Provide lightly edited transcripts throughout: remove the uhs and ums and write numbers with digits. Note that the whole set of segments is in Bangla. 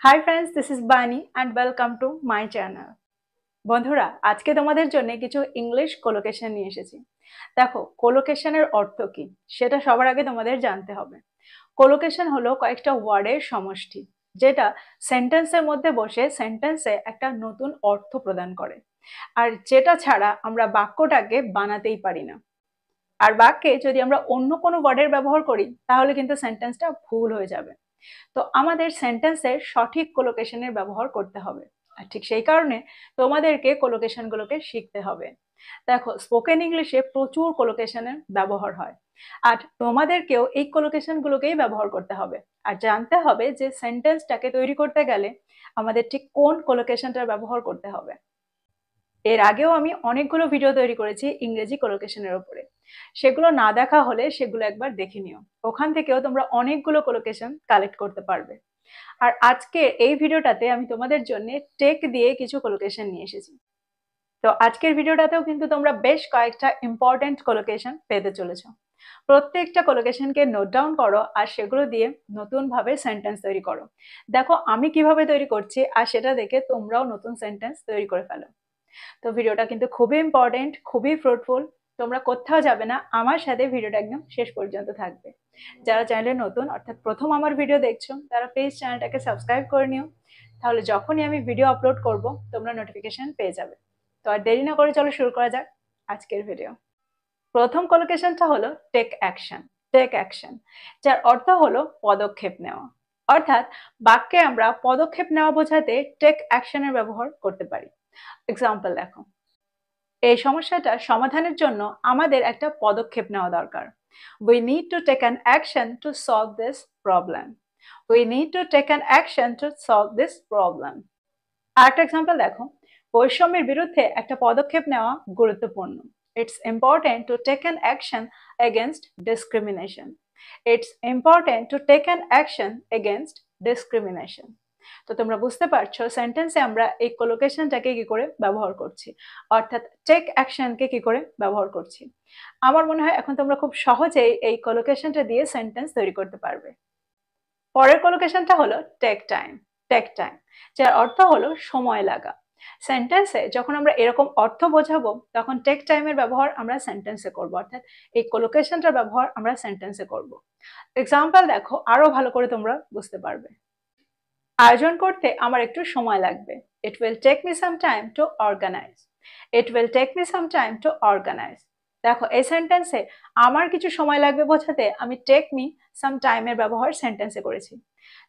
হাই ফ্রেন্ডস, দিস ইজ বানি and welcome to my channel. বন্ধুরা, আজকে তোমাদের জন্য কিছু ইংলিশ কোলোকেশন নিয়ে এসেছি। দেখো, কোলোকেশনের অর্থ কি সেটা সবার আগে তোমাদের জানতে হবে। কোলোকেশন হলো কয়েকটা ওয়ার্ডের সমষ্টি, যেটা সেন্টেন্সের মধ্যে বসে সেন্টেন্সে একটা নতুন অর্থ প্রদান করে, আর যেটা ছাড়া আমরা বাক্যটাকে বানাতেই পারি না। আর বাক্যে যদি আমরা অন্য কোনো ওয়ার্ডের ব্যবহার করি তাহলে কিন্তু সেন্টেন্সটা ভুল হয়ে যাবে। তো আমাদের সেন্টেন্সের সঠিক কোলোকেশনের ব্যবহার করতে হবে, আর ঠিক সেই কারণে তোমাদেরকে কোলোকেশনগুলোকে শিখতে হবে। দেখো, স্পোকেন ইংলিশে প্রচুর কোলোকেশনের ব্যবহার হয়, আর তোমাদেরকেও এই কোলোকেশনগুলোকেই ব্যবহার করতে হবে। আর জানতে হবে যে সেন্টেন্সটাকে তৈরি করতে গেলে আমাদের ঠিক কোন কোলোকেশনটার ব্যবহার করতে হবে। এর আগেও আমি অনেকগুলো ভিডিও তৈরি করেছি ইংরেজি কোলোকেশনের উপরে, সেগুলো না দেখা হলে সেগুলো একবার দেখে নিও। ওখান থেকেও তোমরা অনেকগুলো কোলোকেশন কালেক্ট করতে পারবে। আর আজকে এই ভিডিওটাতে আমি তোমাদের জন্য টেক দিয়ে কিছু কোলোকেশন নিয়ে এসেছি। তো আজকের ভিডিওটাতেও কিন্তু তোমরা বেশ কয়েকটা ইম্পর্টেন্ট কোলোকেশন পেতে চলেছো। প্রত্যেকটা কোলোকেশনকে নোট ডাউন করো আর সেগুলো দিয়ে নতুন ভাবে সেন্টেন্স তৈরি করো। দেখো আমি কিভাবে তৈরি করছি, আর সেটা দেখে তোমরাও নতুন সেন্টেন্স তৈরি করে ফেলো। তো ভিডিওটা কিন্তু খুবই ইম্পর্টেন্ট, খুবই ফ্রুটফুল। তোমরা কোথাও যাবে না, আমার সাথে ভিডিওটা একদম শেষ পর্যন্ত থাকবে। যারা চ্যানেলে নতুন, অর্থাৎ প্রথম আমার ভিডিও দেখছো, তারা প্লিজ চ্যানেলটাকে সাবস্ক্রাইব করে নিও। তাহলে যখনই আমি ভিডিও আপলোড করব তোমরা নোটিফিকেশন পেয়ে যাবে। তো আর দেরি না করে চলো শুরু করা যাক আজকের ভিডিও। প্রথম কোলোকেশনটা হলো টেক অ্যাকশন। টেক অ্যাকশন, যার অর্থ হলো পদক্ষেপ নেওয়া। অর্থাৎ বাক্যে আমরা পদক্ষেপ নেওয়া বোঝাতে টেক অ্যাকশনের ব্যবহার করতে পারি। এক্সাম্পল দেখো, এই সমস্যাটা সমাধানের জন্য আমাদের একটা পদক্ষেপ নেওয়া দরকার। We need to take an action to solve this problem. We need to take an action to solve this problem. আরেকটা এক্সাম্পল দেখো, বৈষম্যের বিরুদ্ধে একটা পদক্ষেপ নেওয়া গুরুত্বপূর্ণ। It's important to take an action against discrimination. It's important to take an action against discrimination. তো তোমরা বুঝতে পারছো সেন্টেন্সে আমরা এই কোলোকেশনটাকে কি করে ব্যবহার করছি, অর্থাৎ টেক অ্যাকশনকে কি করে ব্যবহার করছি। আমার মনে হয় এখন তোমরা খুব সহজেই এই কোলোকেশনটা দিয়ে সেন্টেন্স তৈরি করতে পারবে। পরের কোলোকেশনটা হলো টেক টাইম। টেক টাইম, যার অর্থ হলো সময় লাগা। সেন্টেন্সে যখন আমরা এরকম অর্থ বোঝাবো তখন টেক টাইমের ব্যবহার আমরা সেন্টেন্সে করব, অর্থাৎ এই কোলোকেশনটার ব্যবহার আমরা সেন্টেন্সে করব। এক্সাম্পল দেখো, আরো ভালো করে তোমরা বুঝতে পারবে। আয়োজন করতে আমার একটু সময় লাগবে। It will take me some time to organize. It will take me some time to organize. দেখো, এই সেন্টেন্সে আমার কিছু সময় লাগবে বোঝাতে আমি টেক মি সাম টাইমের ব্যবহার সেন্টেন্সে করেছি।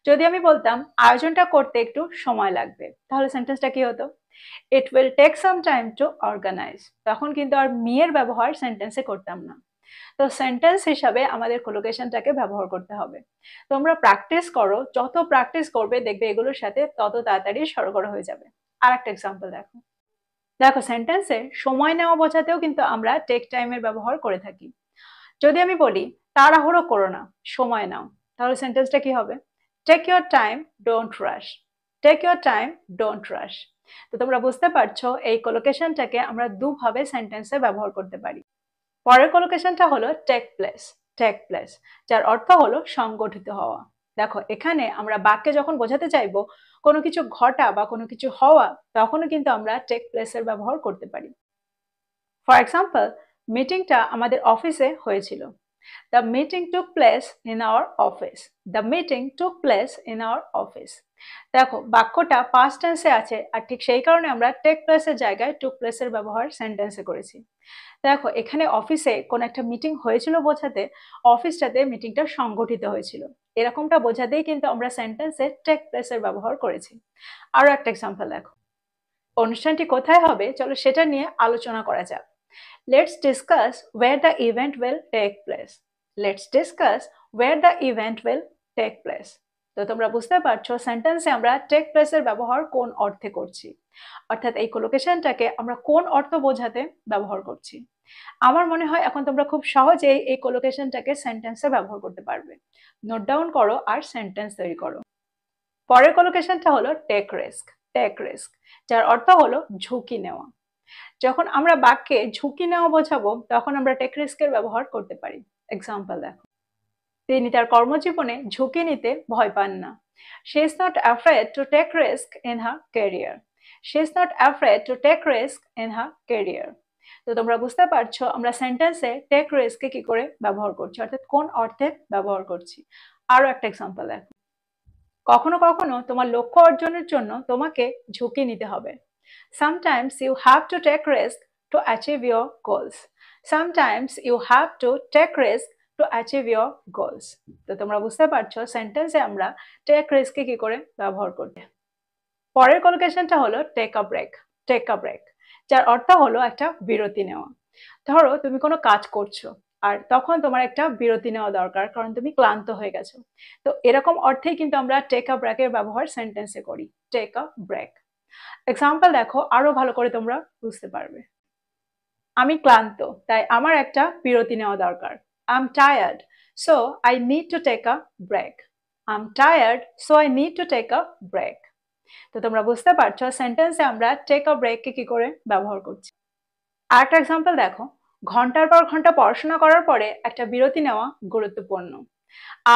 যদি আমি বলতাম আয়োজনটা করতে একটু সময় লাগবে, তাহলে সেন্টেন্সটা কি হতো? It will take some time to organize. তখন কিন্তু আর মি এর ব্যবহার সেন্টেন্সে করতাম না। তো সেন্টেন্স হিসাবে আমাদের কোলোকেশনটাকে ব্যবহার করতে হবে। তোমরা প্র্যাকটিস করো, যত প্র্যাকটিস করবে দেখবে এগুলোর সাথে তত তাড়াতাড়ি সড়গড় হয়ে যাবে। আর একটা এক্সাম্পল দেখো। দেখো, সেন্টেন্সে সময় নেওয়া বোঝাতেও কিন্তু আমরা টেক টাইমের ব্যবহার করে থাকি। যদি আমি বলি তাড়াহুড়ো করো না, সময় নাও, তাহলে সেন্টেন্সটা কি হবে? Take your time, don't rush. Take your time, don't rush. তো তোমরা বুঝতে পারছো এই কোলোকেশনটাকে আমরা দুভাবে সেন্টেন্সে ব্যবহার করতে পারি। পরের কোলোকেশনটা হলো টেক প্লেস। টেক প্লেস, যার অর্থ হলো সংগঠিত হওয়া। দেখো, এখানে আমরা বাক্যে যখন বোঝাতে চাইবো কোনো কিছু ঘটা বা কোনো কিছু হওয়া, তখনও কিন্তু আমরা টেক প্লেসের ব্যবহার করতে পারি। ফর এক্সাম্পল, মিটিংটা আমাদের অফিসে হয়েছিল। The meeting took place in our office. The meeting took place in our office. দেখো, বাক্যটা পাস্ট টেন্সে আছে, আর ঠিক সেই কারণে আমরা টেক প্লেসের জায়গায় টুক প্লেসের ব্যবহার সেন্টেন্সে করেছি। দেখো, এখানে অফিসে কোন একটা মিটিং হয়েছিল বোঝাতে অফিসটাতে মিটিংটা সংগঠিত হয়েছিল, এরকমটা বোঝাতেই কিন্তু আমরা সেন্টেন্সে টেক প্লেসের ব্যবহার করেছি। আরো একটা এক্সাম্পল দেখো, অনুষ্ঠানটি কোথায় হবে চলো সেটা নিয়ে আলোচনা করা যাক। Let's discuss where the event will take place. Let's discuss where the event will take place. তো তোমরা বুঝতে পারছো সেন্টেন্সে আমরা টেক প্লেসের ব্যবহার কোন অর্থে করছি, অর্থাৎ এই কোলোকেশনটাকে আমরা কোন অর্থ বোঝাতে ব্যবহার করছি। আমার মনে হয় এখন তোমরা খুব সহজেই এই কোলোকেশনটাকে সেন্টেন্সে ব্যবহার করতে পারবে। নোট ডাউন করো আর সেন্টেন্স তৈরি করো। পরের কোলোকেশনটা হলো টেক রিস্ক। টেক রিস্ক, যার অর্থ হলো ঝুঁকি নেওয়া। যখন আমরা বাক্যে ঝুঁকি নেওয়া বোঝাবো তখন আমরা টেক রিস্কের ব্যবহার করতে পারি। এক্সাম্পল দেখো, তিনি তার কর্মজীবনে ঝুঁকি নিতে ভয় পান না। She is not afraid to take risk in her career. She is not afraid to take risk in her career. তো তোমরা বুঝতে পারছো আমরা সেন্টেন্সে টেক রিস্ককে কি করে ব্যবহার করছি, অর্থাৎ কোন অর্থে ব্যবহার করছি। আরো একটা এক্সাম্পল দেখো, কখনো কখনো তোমার লক্ষ্য অর্জনের জন্য তোমাকে ঝুঁকি নিতে হবে। Sometimes you have to take risk to achieve your goals. Sometimes you have to take risk to achieve your goals. তো তোমরা বুঝতে পারছো সেন্টেন্সে আমরা টেক রিস্ককে কি করে ব্যবহার করতে। পরের কলোকেশনটা হলো take a break. Take a break, যার অর্থ হলো একটা বিরতি নেওয়া। ধরো তুমি কোনো কাজ করছো আর তখন তোমার একটা বিরতি নেওয়া দরকার, কারণ তুমি ক্লান্ত হয়ে গেছো। তো এরকম অর্থেই কিন্তু আমরা টেক আ ব্রেকের ব্যবহার সেন্টেন্সে করি, টেক আ ব্রেক। এক্সাম্পল দেখো, আরো ভালো করে তোমরা বুঝতে পারবে। আমি ক্লান্ত, তাই আমার একটা বিরতি নেওয়া দরকার। I am tired, so I need to take a break. I am tired, so I need to take a break. তো তোমরা বুঝতে পারছো সেন্টেন্সে আমরা টেক আ ব্রেককে কি করে ব্যবহার করছি। আরেকটা এক্সাম্পল দেখো, ঘন্টার পর ঘন্টা পড়াশোনা করার পরে একটা বিরতি নেওয়া গুরুত্বপূর্ণ।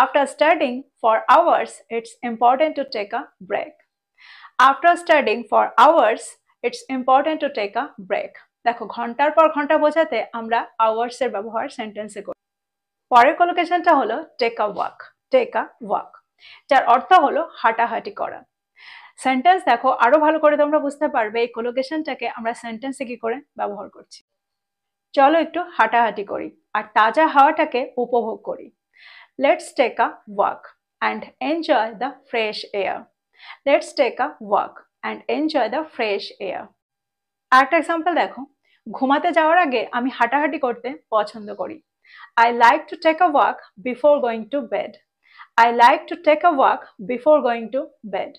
After studying for hours, it's important to take a break. After studying for hours, it's important to take a break. দেখো, ঘন্টার পর ঘন্টা বোঝাতে আমরা আওয়ার্স এর ব্যবহার সেন্টেন্সে করি। পরের কলোকেশনটা হলো take a walk. Take a walk, যার অর্থ হলো হাঁটাহাঁটি করা। সেন্টেন্স দেখো, আরো ভালো করে তোমরা বুঝতে পারবে এই কলোকেশনটাকে আমরা সেন্টেন্সে কি করে ব্যবহার করছি। চলো একটু হাঁটাহাঁটি করি আর তাজা হাওয়াটাকে উপভোগ করি। Let's take a walk and enjoy the fresh air. Let's take a walk and enjoy the fresh air. আরেকটা এক্সাম্পল দেখো, ঘুমাতে যাওয়ার আগে আমি হাঁটাহাঁটি করতে পছন্দ করি। I like to take a walk before going to bed. I like to take a walk before going to bed.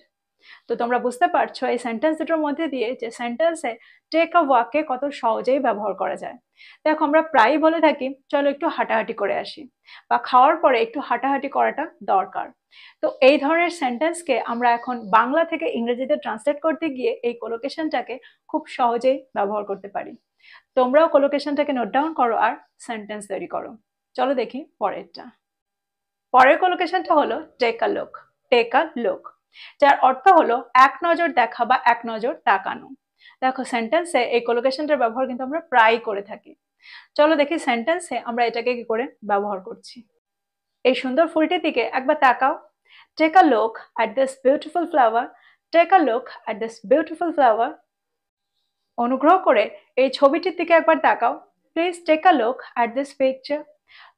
তো তোমরা বুঝতে পারছো এই সেন্টেন্স দুটোর মধ্যে দিয়ে যে সেন্টেন্সে টেক আ ওয়াককে কত সহজেই ব্যবহার করা যায়। দেখো, আমরা প্রায়ই বলে থাকি চলো একটু হাঁটাহাঁটি করে আসি, বা খাওয়ার পরে একটু হাঁটাহাঁটি করাটা দরকার। তো এই ধরনের সেন্টেন্সকে আমরা এখন বাংলা থেকে ইংরেজিতে ট্রান্সলেট করতে গিয়ে এই কোলোকেশনটাকে খুব সহজেই ব্যবহার করতে পারি। তোমরাও কোলোকেশনটাকে নোট ডাউন করো আর সেন্টেন্স তৈরি করো। চলো দেখি পরেরটা। পরের কোলোকেশনটা হলো take a look. Take a look, যার অর্থ হলো এক নজর দেখা বা এক নজর তাকানো। দেখো, সেন্টেন্সে এই কোলোকেশনটার ব্যবহার কিন্তু আমরা প্রায়ই করে থাকি। চলো দেখি সেন্টেন্সে আমরা এটাকে কি করে ব্যবহার করছি। এই সুন্দর ফুলটির দিকে একবার তাকাও। Take a look at this beautiful flower. Take a look at this beautiful flower. অনুগ্রহ করে এই ছবিটির দিকে একবার তাকাও। Please take a look at this picture.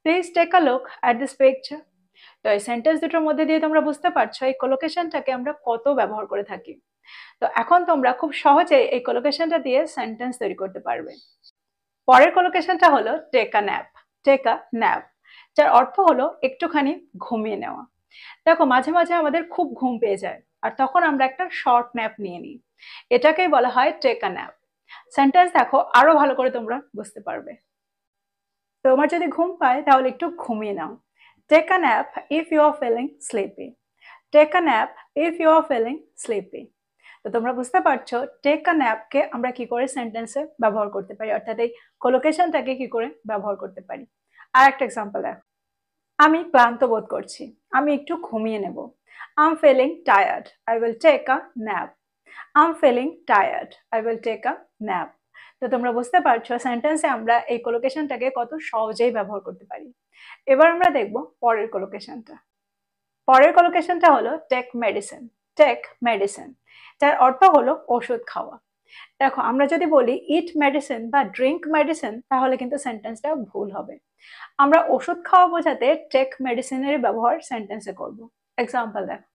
Please take a look at this picture. তো এই সেন্টেন্স দুটোর মধ্যে দিয়ে তোমরা বুঝতে পারছো এই কোলোকেশনটাকে আমরা কত ব্যবহার করে থাকি। তো এখন তোমরা খুব সহজে এই কোলোকেশনটা দিয়ে সেন্টেন্স তৈরি করতে পারবে। পরের কোলোকেশনটা হলো take a nap. Take a nap, যার অর্থ হলো একটুখানি ঘুমিয়ে নেওয়া। দেখো, মাঝে মাঝে আমাদের খুব ঘুম পেয়ে যায় আর তখন আমরা একটা শর্ট ন্যাপ নিয়ে নিই, এটাকেই বলা হয় টেক আ ন্যাপ। সেন্টেন্স দেখো, আরো ভালো করে তোমরা বুঝতে পারবে। তোমার যদি ঘুম পায় তাহলে একটু ঘুমিয়ে নাও। Take a nap if you are feeling sleepy. Take a nap if you are feeling sleepy. তো তোমরা বুঝতে পারছো টেক আ ন্যাপকে আমরা কি করে সেন্টেন্সে ব্যবহার করতে পারি, অর্থাৎ এই কোলোকেশনটাকে কি করে ব্যবহার করতে পারি। আর একটা এক্সাম্পল দেখো, আমি ক্লান্ত বোধ করছি, আমি একটু ঘুমিয়ে নেব। I am feeling tired, I will take a nap. I am feeling tired, I will take a nap. তো তোমরা বুঝতে পারছো সেন্টেন্সে আমরা এই কোলোকেশনটাকে কত সহজেই ব্যবহার করতে পারি। এবার আমরা দেখব পরের কোলোকেশনটা। পরের কোলোকেশনটা হলো টেক মেডিসিন। টেক মেডিসিন, যার অর্থ হলো ওষুধ খাওয়া। দেখো, আমরা যদি বলি ইট মেডিসিন বা ড্রিঙ্ক মেডিসিন তাহলে কিন্তু সেন্টেন্সটা ভুল হবে। আমরা ওষুধ খাওয়া বোঝাতে টেক মেডিসিনের ব্যবহার সেন্টেন্সে করব। এক্সাম্পল দেখো,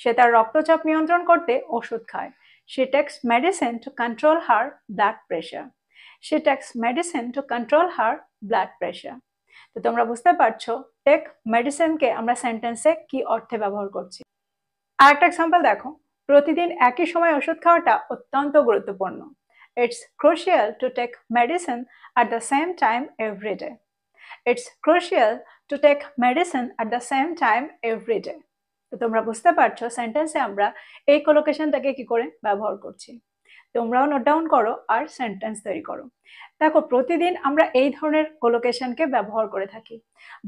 সে তার রক্তচাপ নিয়ন্ত্রণ করতে ওষুধ খায়। She takes medicine to control her blood pressure. She takes medicine to control her blood pressure. তো তোমরা বুঝতে পারছো টেক মেডিসিনকে আমরা সেন্টেন্সে কি অর্থে ব্যবহার করছি। আরেকটা এক্সাম্পল দেখো, প্রতিদিন একই সময় ওষুধ খাওয়াটা অত্যন্ত গুরুত্বপূর্ণ। It's crucial to take medicine at the same time every day. It's crucial to take medicine at the same time every day. তো তোমরা বুঝতে পারছো সেন্টেন্সে আমরা এই কোলোকেশনটাকে কি করে ব্যবহার করছি। তোমরাও নোট ডাউন করো আর সেন্টেন্স তৈরি করো। দেখো, প্রতিদিন আমরা এই ধরনের কোলোকেশনকে ব্যবহার করে থাকি।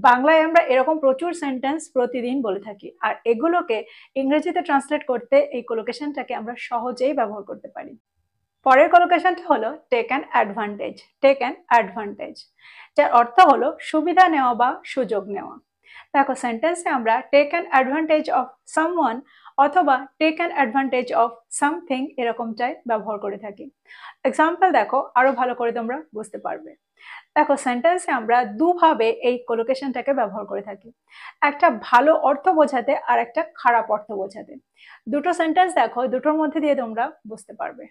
বাংলায় আমরা এরকম প্রচুর সেন্টেন্স প্রতিদিন বলে থাকি, আর এগুলোকে ইংরেজিতে ট্রান্সলেট করতে এই কোলোকেশনটাকে আমরা সহজেই ব্যবহার করতে পারি। পরের কোলোকেশনটা হলো take an advantage. Take an advantage, যার অর্থ হলো সুবিধা নেওয়া বা সুযোগ নেওয়া। দেখো, সেন্টেন্সে আমরা take an advantage of someone অথবা take an advantage of something এরকমটাই ব্যবহার করে থাকি। এক্সাম্পল দেখো, আরো ভালো করে তোমরা বুঝতে পারবে। দেখো, সেন্টেন্সে আমরা দুভাবে এই কোলোকেশনটাকে ব্যবহার করে থাকি, একটা ভালো অর্থ বোঝাতে আর একটা খারাপ অর্থ বোঝাতে। দুটো সেন্টেন্স দেখো, দুটোর মধ্যে দিয়ে তোমরা বুঝতে পারবে।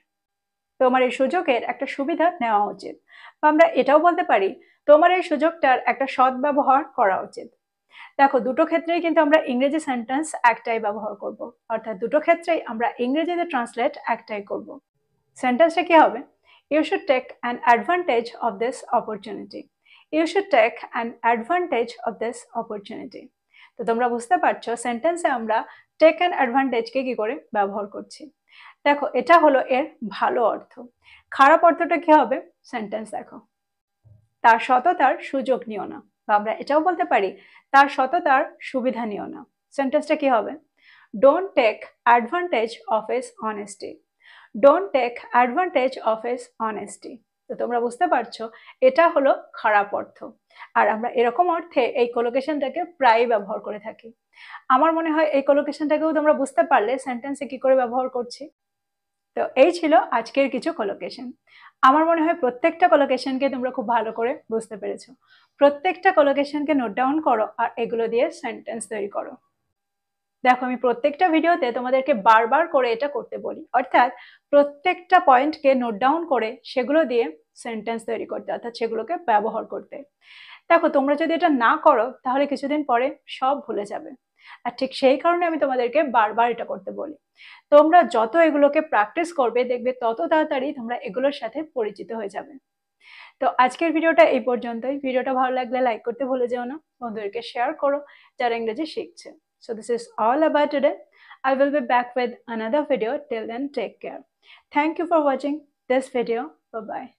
তোমার এই সুযোগের একটা সুবিধা নেওয়া উচিত, বা আমরা এটাও বলতে পারি তোমার এই সুযোগটার একটা সদ্ব্যবহার করা উচিত। দেখো, দুটো ক্ষেত্রেই কিন্তু আমরা ইংরেজি সেন্টেন্স একটাই ব্যবহার করব, অর্থাৎ দুটো ক্ষেত্রেই আমরা ইংরেজিতে ট্রান্সলেট একটাই করব। সেন্টেন্সটা কি হবে? You should take an advantage of this opportunity. You should take an advantage of this opportunity. তো তোমরা বুঝতে পারছো সেন্টেন্সে আমরা টেক অ্যান অ্যাডভান্টেজকে কি করে ব্যবহার করছি। দেখো, এটা হলো এর ভালো অর্থ। খারাপ অর্থটা কি হবে? সেন্টেন্স দেখো, তার সততার সুযোগ নিও না, বা আমরা এটাও বলতে পারি তার সততার সুবিধা নিও না। সেন্টেন্সটা কি হবে? Don't take advantage of his honesty. Don't take advantage of his honesty. তো তোমরা বুঝতে পারছো এটা হলো খারাপ অর্থ, আর আমরা এরকম অর্থে এই কোলোকেশনটাকে প্রায় ব্যবহার করে থাকি। আমার মনে হয় এই কোলোকেশনটাকেও তোমরা বুঝতে পারলে সেন্টেন্সে কি করে ব্যবহার করছি। তো এই ছিল আজকের কিছু কোলোকেশন। আমার মনে হয় প্রত্যেকটা কোলোকেশনকে তোমরা খুব ভালো করে বুঝতে পেরেছো। প্রত্যেকটা কোলোকেশনকে নোট ডাউন করো আর এগুলো দিয়ে সেন্টেন্স তৈরি করো। দেখো, আমি প্রত্যেকটা ভিডিওতে তোমাদেরকে বারবার করে এটা করতে বলি, অর্থাৎ প্রত্যেকটা পয়েন্টকে নোট ডাউন করে সেগুলো দিয়ে সেন্টেন্স তৈরি করতে, অর্থাৎ সেগুলোকে ব্যবহার করতে। দেখো, তোমরা যদি এটা না করো তাহলে কিছুদিন পরে সব ভুলে যাবে, আর ঠিক সেই কারণে আমি তোমাদেরকে বারবার এটা করতে বলি। তোমরা যত এগুলোকে প্র্যাকটিস করবে দেখবে তত তাড়াতাড়ি তোমরা এগুলোর সাথে পরিচিত হয়ে যাবে। তো আজকের ভিডিওটা এই পর্যন্তই। ভিডিওটা ভালো লাগলে লাইক করতে ভুলে যেও না, বন্ধুদেরকে শেয়ার করো যারা ইংরেজি শিখছে। So this is all about today. I will be back with another video. Till then, take care. Thank you for watching this video. Bye bye.